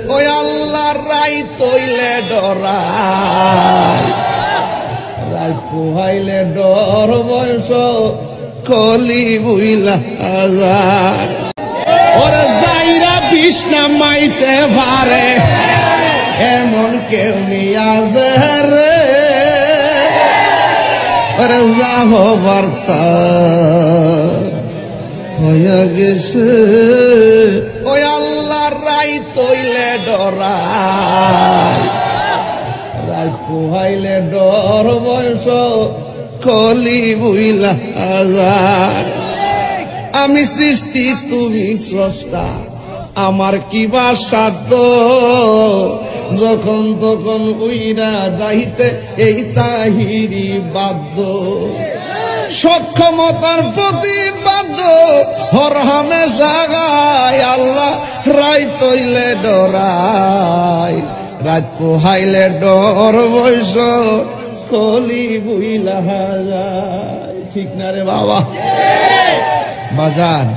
ওই আল্লাহর রাই তৈলে ডরাই রাই পোহাইলে ডর বয়স কলি বুইলা যায় ওরে যাইরা বিষ্ণা মাইতে পারে এমন কেউ নিয়াছে রে ওরে যাব বার্তা হয়ে গেছে ওই আল্লাহর রাই তৈলে ডরাই রাই পোহাইলে ডর বয়স কলি বুইলা যায় আমি সৃষ্টি তুমি স্রষ্টা আমার কিবা সাধ্য যখন তখন উইরা যাইতে এই তাহিরি বাধ্য সক্ষমতার প্রতিবাদ্য হর হামেশা গায় আল্লাহ রাই তৈলে ডরাই রাত পোহাইলে ডর বয়স কলি বুইলা যায় ঠিক না রে বাবা বাজান।